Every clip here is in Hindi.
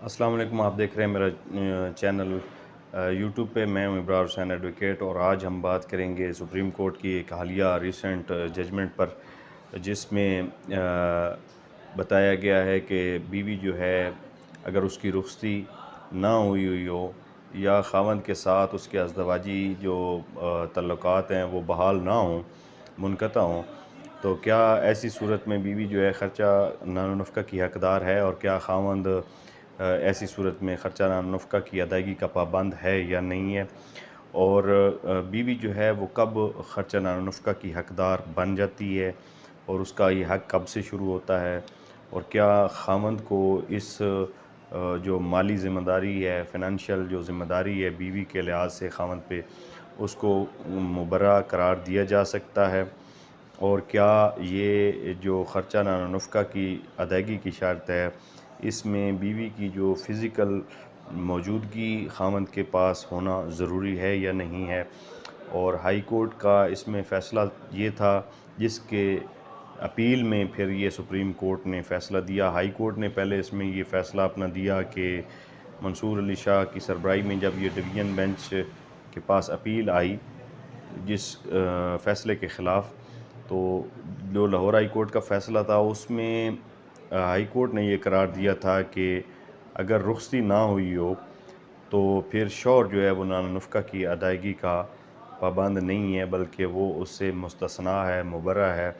अस्सलाम वालेकुम। आप देख रहे हैं मेरा चैनल यूट्यूब पे। मैं हूं इब्रार हुसैन एडवोकेट और आज हम बात करेंगे सुप्रीम कोर्ट की एक हालिया रिसेंट जजमेंट पर, जिसमें बताया गया है कि बीवी जो है अगर उसकी रुखसती ना हुई हुई हो या ख़ावंद के साथ उसके अज़दवाजी जो तल्लुकात हैं वो बहाल ना हों, मुनक़ता हों, तो क्या ऐसी सूरत में बीवी जो है ख़र्चा नान नफ़क़ा की हक़दार है और क्या ख़ावंद ऐसी सूरत में ख़र्चा नान नफ़क़ा की अदायगी का पाबंद है या नहीं है, और बीवी जो है वो कब ख़र्चा नान नफ़क़ा की हक़दार बन जाती है और उसका ये हक़ कब से शुरू होता है, और क्या ख़ावंद को इस जो माली ज़िम्मेदारी है, फ़ाइनेंशियल जो ज़िम्मेदारी है बीवी के लिहाज से ख़ावंद पे, उसको मुबर्रा करार दिया जा सकता है, और क्या ये जो ख़र्चा नान नफ़क़ा की अदायगी की शर्त है, इसमें बीवी की जो फ़िज़िकल मौजूदगी ख़ावंद के पास होना ज़रूरी है या नहीं है। और हाई कोर्ट का इसमें फ़ैसला ये था, जिसके अपील में फिर ये सुप्रीम कोर्ट ने फ़ैसला दिया। हाई कोर्ट ने पहले इसमें ये फ़ैसला अपना दिया कि मंसूर अली शाह की सरबराही में जब ये डिवीज़न बेंच के पास अपील आई जिस फ़ैसले के ख़िलाफ़, तो जो लाहौर हाई कोर्ट का फ़ैसला था उसमें हाई कोर्ट ने ये करार दिया था कि अगर रुख़सती ना हुई हो तो फिर शौहर जो है वो नान नफ़क़ा की अदायगी का पाबंद नहीं है, बल्कि वो उससे मुस्तस्ना है, मुबर्रा है,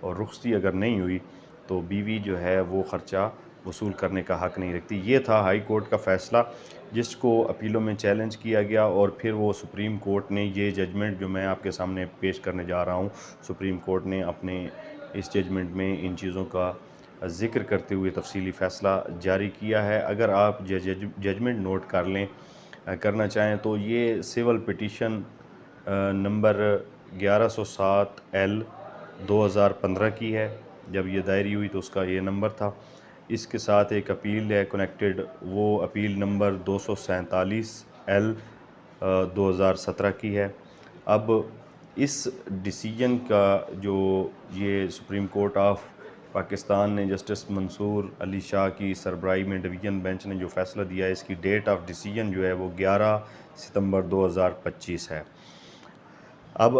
और रुख़सती अगर नहीं हुई तो बीवी जो है वो ख़र्चा वसूल करने का हक़ नहीं रखती। ये था हाई कोर्ट का फ़ैसला, जिसको अपीलों में चैलेंज किया गया और फिर वो सुप्रीम कोर्ट ने ये जजमेंट जो मैं आपके सामने पेश करने जा रहा हूँ, सुप्रीम कोर्ट ने अपने इस जजमेंट में इन चीज़ों का ज़िक्र करते हुए तफ़सीली फ़ैसला जारी किया है। अगर आप जजमेंट नोट कर लें, करना चाहें तो ये सिविल पिटीशन नंबर 1107 L 2015 की है। जब ये दायरी हुई तो उसका ये नंबर था। इसके साथ एक अपील है कनेक्टेड, वो अपील नंबर 247 L 2017 की है। अब इस डिसीजन का जो ये सुप्रीम कोर्ट ऑफ पाकिस्तान ने जस्टिस मंसूर अली शाह की सरबराही में डिवीज़न बेंच ने जो फ़ैसला दिया है, इसकी डेट ऑफ डिसीजन जो है वो 11 सितंबर 2025 है। अब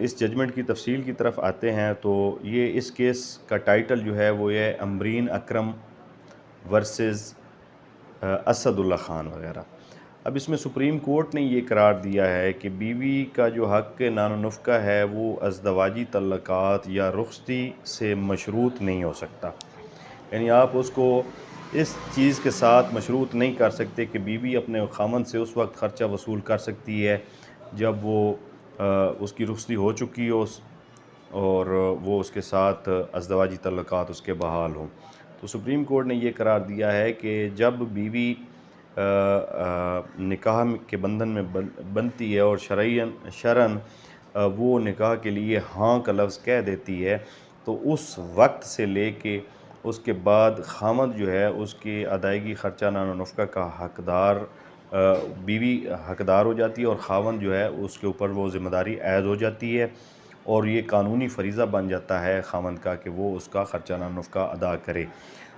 इस जजमेंट की तफसील की तरफ आते हैं तो ये इस केस का टाइटल जो है वो ये अमरीन अकरम वर्सेस असदुल्ला ख़ान वग़ैरह। अब इसमें सुप्रीम कोर्ट ने ये करार दिया है कि बीवी का जो हक़ नान नफ़क़ा है वो अज़दवाजी तल्लुकात या रुख़सती से मशरूत नहीं हो सकता। यानी आप उसको इस चीज़ के साथ मशरूत नहीं कर सकते कि बीवी अपने ख़ावंद से उस वक़्त ख़र्चा वसूल कर सकती है जब वो उसकी रुख़सती हो चुकी हो और वो उसके साथ अज़दवाजी तल्लुकात उसके बहाल हों। तो सुप्रीम कोर्ट ने ये करार दिया है कि जब बीवी निकाह के बंधन में बनती है और शरअन वो निकाह के लिए हाँ का लफ्ज़ कह देती है, तो उस वक्त से लेके उसके बाद ख़ावंद जो है उसकी अदायगी ख़र्चा नान नफ़क़ा का हक़दार, बीवी हक़दार हो जाती है और ख़ावंद जो है उसके ऊपर वो ज़िम्मेदारी ऐद हो जाती है और ये कानूनी फ़रीज़ा बन जाता है ख़ावंद का कि वो उसका ख़र्चा नान नफ़क़ा अदा करे।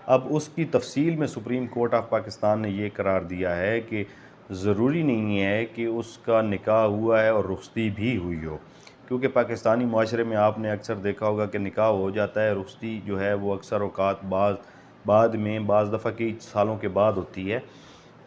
अब उसकी तफ़सील में सुप्रीम कोर्ट ऑफ पाकिस्तान ने ये करार दिया है कि ज़रूरी नहीं है कि उसका निकाह हुआ है और रुख़सती भी हुई हो, क्योंकि पाकिस्तानी माशरे में आपने अक्सर देखा होगा कि निकाह हो जाता है, रुख़सती जो है वो अक्सर औक़ात बाद में बाज़ दफ़ा कई सालों के बाद होती है।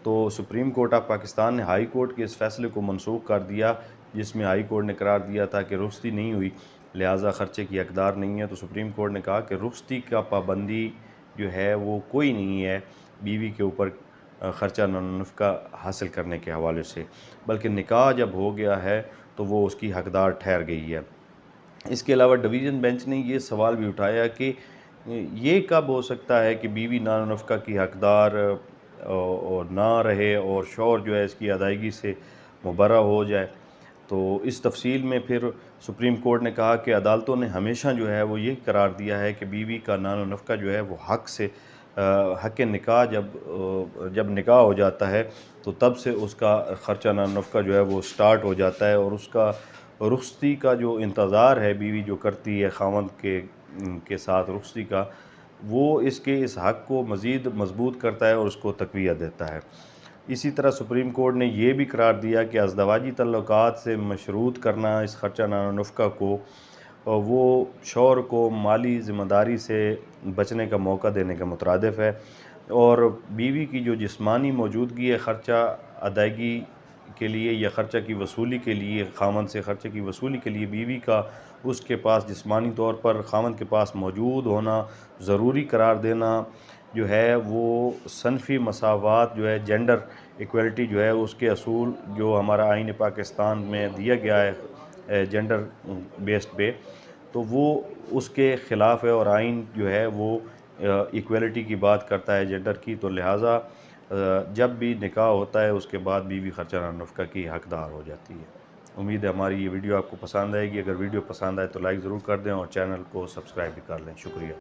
तो सुप्रीम कोर्ट ऑफ पाकिस्तान ने हाई कोर्ट के इस फ़ैसले को मनसूख कर दिया, जिसमें हाई कोर्ट ने करार दिया था कि रुख़सती नहीं हुई, लिहाजा ख़र्चे की हक़दार नहीं है। तो सुप्रीम कोर्ट ने कहा कि रुख़सती का पाबंदी जो है वो कोई नहीं है बीवी के ऊपर ख़र्चा नान नफ़क़ा हासिल करने के हवाले से, बल्कि निकाह जब हो गया है तो वो उसकी हक़दार ठहर गई है। इसके अलावा डिवीज़न बेंच ने ये सवाल भी उठाया कि ये कब हो सकता है कि बीवी नान नफ़क़ा की हक़दार और ना रहे और शौहर जो है इसकी अदायगी से मुबर्रा हो जाए। तो इस तफ़सील में फिर सुप्रीम कोर्ट ने कहा कि अदालतों ने हमेशा जो है वो ये करार दिया है कि बीवी का नान नफ़क़ा जो है वो हक़ से हक़ निकाह जब निकाह हो जाता है तो तब से उसका ख़र्चा नान नफ़क़ा जो है वो स्टार्ट हो जाता है, और उसका रुख़सती का जो इंतज़ार है बीवी जो करती है ख़ावंद के साथ रुख़सती का, वो इसके इस हक़ को मज़ीद मजबूत करता है और उसको तक़वियत देता है। इसी तरह सुप्रीम कोर्ट ने यह भी करार दिया कि अज़दवाजी तल्लुकात से मशरूत करना इस ख़र्चाना नफ़क़ा को वो शौहर को माली ज़िम्मेदारी से बचने का मौका देने के मुतरादिफ़ है, और बीवी की जो जिस्मानी मौजूदगी है ख़र्चा अदायगी के लिए या ख़र्चा की वसूली के लिए, ख़ावंद से ख़र्चे की वसूली के लिए बीवी का उसके पास जिस्मानी तौर पर ख़ावंद के पास मौजूद होना ज़रूरी करार देना जो है, वो सनफ़ी मसावात जो है, जेंडर इक्वलिटी जो है, उसके असूल जो हमारा आईन पाकिस्तान में दिया गया है जेंडर बेस्ड पे, तो वो उसके ख़िलाफ़ है और आइन जो है वो इक्वलिटी की बात करता है जेंडर की। तो लिहाजा जब भी निकाह होता है उसके बाद बीवी ख़र्चाना नफ़क़ा की हक़दार हो जाती है। उम्मीद है हमारी ये वीडियो आपको पसंद आएगी। अगर वीडियो पसंद आए तो लाइक ज़रूर कर दें और चैनल को सब्सक्राइब भी कर लें। शुक्रिया।